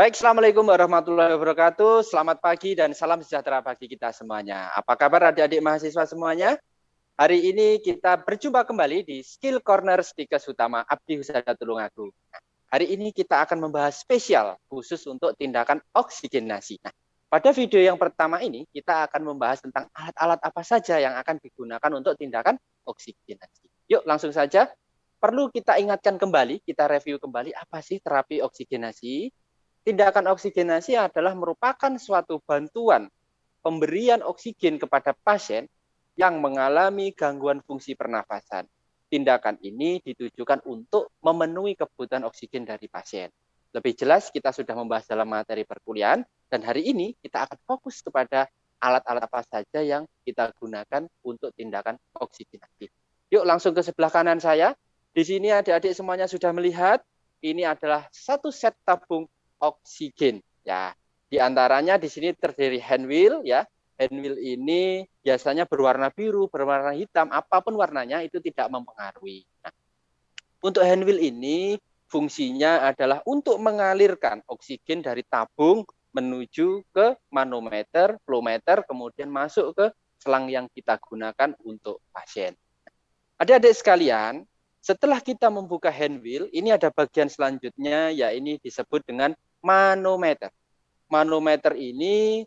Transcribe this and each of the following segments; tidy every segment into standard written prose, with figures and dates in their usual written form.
Baik, Assalamualaikum warahmatullahi wabarakatuh. Selamat pagi dan salam sejahtera bagi kita semuanya. Apa kabar adik-adik mahasiswa semuanya? Hari ini kita berjumpa kembali di Skill Corner Stikes Utama Abdi Husada Tulungagung. Hari ini kita akan membahas spesial khusus untuk tindakan oksigenasi. Nah, pada video yang pertama ini kita akan membahas tentang alat-alat apa saja yang akan digunakan untuk tindakan oksigenasi. Yuk langsung saja. Perlu kita ingatkan kembali, kita review kembali apa sih terapi oksigenasi. Tindakan oksigenasi adalah merupakan suatu bantuan pemberian oksigen kepada pasien yang mengalami gangguan fungsi pernafasan. Tindakan ini ditujukan untuk memenuhi kebutuhan oksigen dari pasien. Lebih jelas kita sudah membahas dalam materi perkuliahan dan hari ini kita akan fokus kepada alat-alat apa saja yang kita gunakan untuk tindakan oksigenasi. Yuk langsung ke sebelah kanan saya. Di sini adik-adik semuanya sudah melihat ini adalah satu set tabung oksigen ya. Di antaranya di sini terdiri hand wheel ya. Hand wheel ini biasanya berwarna biru, berwarna hitam, apapun warnanya itu tidak mempengaruhi. Nah, untuk hand wheel ini fungsinya adalah untuk mengalirkan oksigen dari tabung menuju ke manometer, flowmeter, kemudian masuk ke selang yang kita gunakan untuk pasien. Adik-adik sekalian, setelah kita membuka hand wheel, ini ada bagian selanjutnya, ya ini disebut dengan manometer. Manometer ini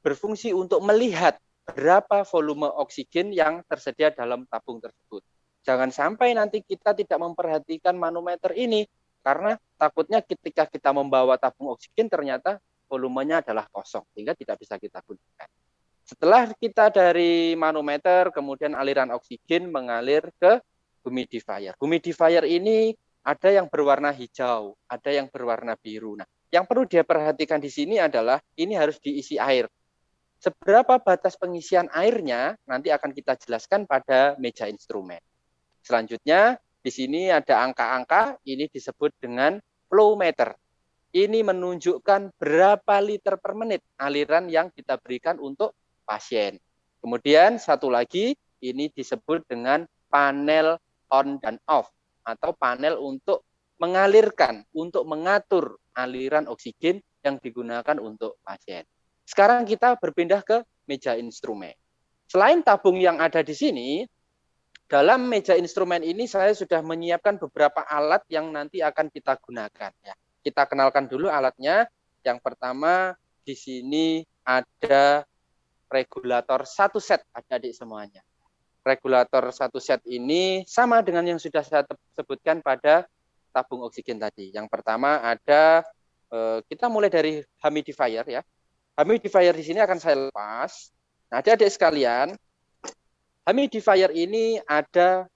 berfungsi untuk melihat berapa volume oksigen yang tersedia dalam tabung tersebut. Jangan sampai nanti kita tidak memperhatikan manometer ini, karena takutnya ketika kita membawa tabung oksigen ternyata volumenya adalah kosong, sehingga tidak bisa kita gunakan. Setelah kita dari manometer, kemudian aliran oksigen mengalir ke humidifier. Humidifier ini ada yang berwarna hijau, ada yang berwarna biru. Nah, yang perlu dia perhatikan di sini adalah ini harus diisi air. Seberapa batas pengisian airnya nanti akan kita jelaskan pada meja instrumen. Selanjutnya, di sini ada angka-angka, ini disebut dengan flow meter. Ini menunjukkan berapa liter per menit aliran yang kita berikan untuk pasien. Kemudian satu lagi, ini disebut dengan panel on dan off, atau panel untuk mengalirkan, untuk mengatur aliran oksigen yang digunakan untuk pasien. Sekarang kita berpindah ke meja instrumen. Selain tabung yang ada di sini, dalam meja instrumen ini saya sudah menyiapkan beberapa alat yang nanti akan kita gunakan. Ya. Kita kenalkan dulu alatnya. Yang pertama di sini ada regulator satu set, adik-adik semuanya. Regulator satu set ini sama dengan yang sudah saya sebutkan pada tabung oksigen tadi. Yang pertama ada, kita mulai dari humidifier ya. Humidifier di sini akan saya lepas. Nah, adik-adik sekalian, humidifier ini ada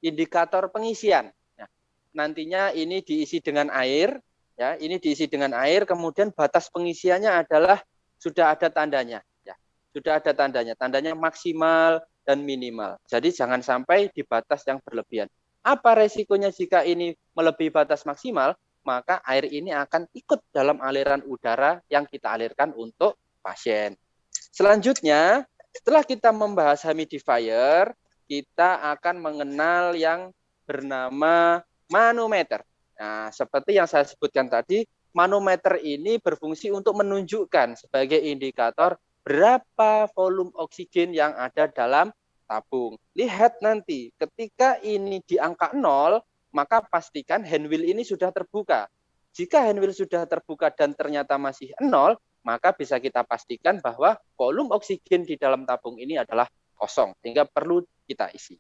indikator pengisian. Nah, nantinya ini diisi dengan air, ya. Ini diisi dengan air, kemudian batas pengisiannya adalah sudah ada tandanya, ya. Sudah ada tandanya, tandanya maksimal dan minimal. Jadi jangan sampai di batas yang berlebihan. Apa resikonya jika ini melebihi batas maksimal? Maka air ini akan ikut dalam aliran udara yang kita alirkan untuk pasien. Selanjutnya, setelah kita membahas humidifier, kita akan mengenal yang bernama manometer. Nah, seperti yang saya sebutkan tadi, manometer ini berfungsi untuk menunjukkan sebagai indikator berapa volume oksigen yang ada dalam tabung. Lihat nanti, ketika ini di angka 0, maka pastikan hand wheel ini sudah terbuka. Jika hand wheel sudah terbuka dan ternyata masih 0, maka bisa kita pastikan bahwa volume oksigen di dalam tabung ini adalah kosong, sehingga perlu kita isi.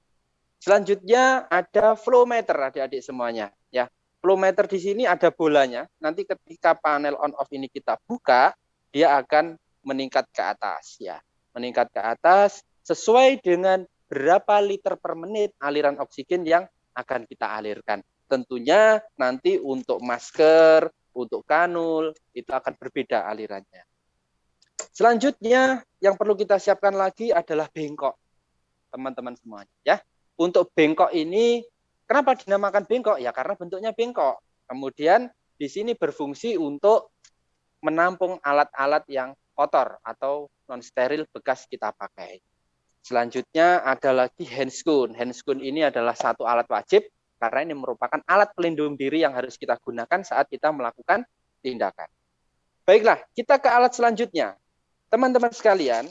Selanjutnya ada flow meter, adik-adik semuanya. Ya, flow meter di sini ada bolanya. Nanti ketika panel on off ini kita buka, dia akan meningkat ke atas. Ya, meningkat ke atas sesuai dengan berapa liter per menit aliran oksigen yang akan kita alirkan. Tentunya nanti untuk masker, untuk kanul, itu akan berbeda alirannya. Selanjutnya, yang perlu kita siapkan lagi adalah bengkok, teman-teman semuanya. Ya, untuk bengkok ini, kenapa dinamakan bengkok? Ya, karena bentuknya bengkok. Kemudian di sini berfungsi untuk menampung alat-alat yang kotor atau non steril bekas kita pakai. Selanjutnya ada lagi handscoon. Handscoon ini adalah satu alat wajib karena ini merupakan alat pelindung diri yang harus kita gunakan saat kita melakukan tindakan. Baiklah, kita ke alat selanjutnya. Teman-teman sekalian,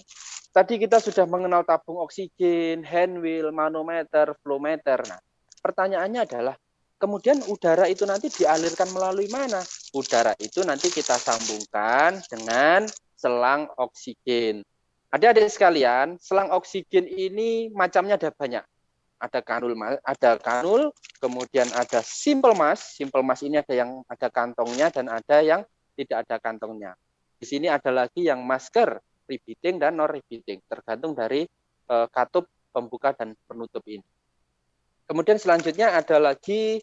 tadi kita sudah mengenal tabung oksigen, hand wheel, manometer, flow meter. Nah, pertanyaannya adalah, kemudian udara itu nanti dialirkan melalui mana? Udara itu nanti kita sambungkan dengan selang oksigen. Adik-adik sekalian, selang oksigen ini macamnya ada banyak. Ada kanul, kemudian ada simple mask. Simple mask ini ada yang ada kantongnya dan ada yang tidak ada kantongnya. Di sini ada lagi yang masker repeating dan non repeating, tergantung dari katup pembuka dan penutup ini. Kemudian selanjutnya ada lagi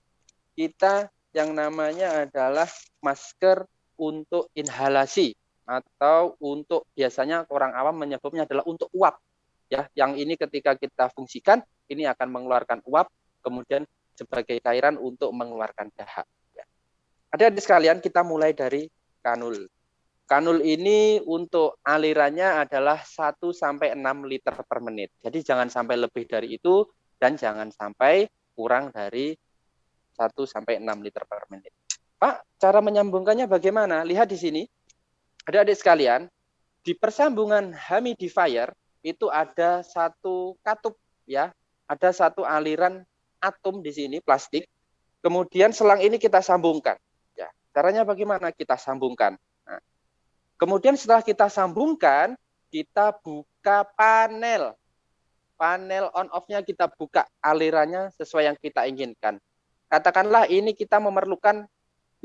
kita yang namanya adalah masker untuk inhalasi atau untuk biasanya orang awam menyebutnya adalah untuk uap. Ya, yang ini ketika kita fungsikan ini akan mengeluarkan uap, kemudian sebagai cairan untuk mengeluarkan dahak. Ya. Adik-adik sekalian, kita mulai dari kanul. Kanul ini untuk alirannya adalah 1 sampai 6 liter per menit. Jadi jangan sampai lebih dari itu dan jangan sampai kurang dari 1 sampai 6 liter per menit. Pak, cara menyambungkannya bagaimana? Lihat di sini. Adik-adik sekalian, di persambungan humidifier itu ada satu katup ya, ada satu aliran atom di sini plastik. Kemudian selang ini kita sambungkan. Ya, caranya bagaimana? Kita sambungkan. Nah, kemudian setelah kita sambungkan, kita buka panel. Panel on off-nya kita buka alirannya sesuai yang kita inginkan. Katakanlah ini kita memerlukan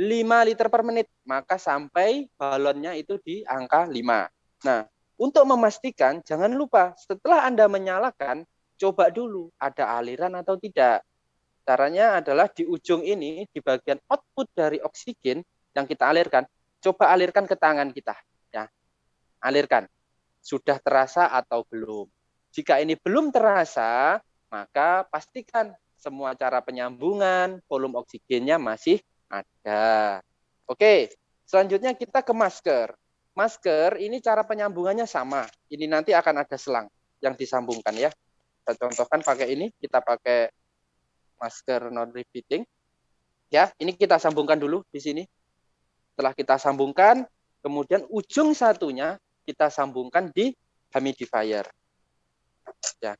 5 liter per menit, maka sampai balonnya itu di angka 5. Nah, untuk memastikan, jangan lupa setelah Anda menyalakan, coba dulu ada aliran atau tidak. Caranya adalah di ujung ini, di bagian output dari oksigen yang kita alirkan, coba alirkan ke tangan kita. Ya, alirkan. Sudah terasa atau belum? Jika ini belum terasa, maka pastikan semua cara penyambungan, volume oksigennya masih ada. Oke, selanjutnya kita ke masker. Masker ini cara penyambungannya sama. Ini nanti akan ada selang yang disambungkan ya. Kita contohkan pakai ini, kita pakai masker non repeating. Ya, ini kita sambungkan dulu di sini. Setelah kita sambungkan, kemudian ujung satunya kita sambungkan di humidifier. Ya.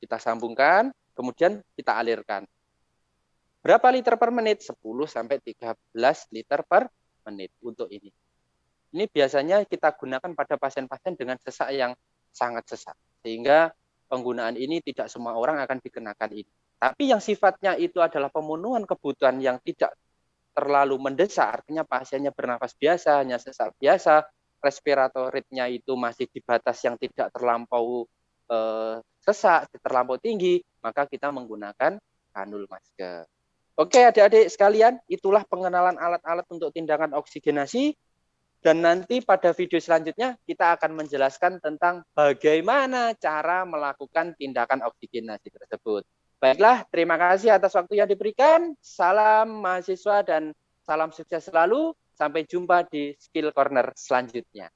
Kita sambungkan, kemudian kita alirkan. Berapa liter per menit? 10 sampai 13 liter per menit untuk ini. Ini biasanya kita gunakan pada pasien-pasien dengan sesak yang sangat sesak. Sehingga penggunaan ini tidak semua orang akan dikenakan ini. Tapi yang sifatnya itu adalah pemenuhan kebutuhan yang tidak terlalu mendesak, artinya pasiennya bernafas biasa, hanya sesak biasa, respiratory rate-nya itu masih di batas yang tidak terlampau sesak, terlampau tinggi, maka kita menggunakan kanul masker. Oke adik-adik sekalian, itulah pengenalan alat-alat untuk tindakan oksigenasi. Dan nanti pada video selanjutnya kita akan menjelaskan tentang bagaimana cara melakukan tindakan oksigenasi tersebut. Baiklah, terima kasih atas waktu yang diberikan. Salam mahasiswa dan salam sukses selalu. Sampai jumpa di Skill Corner selanjutnya.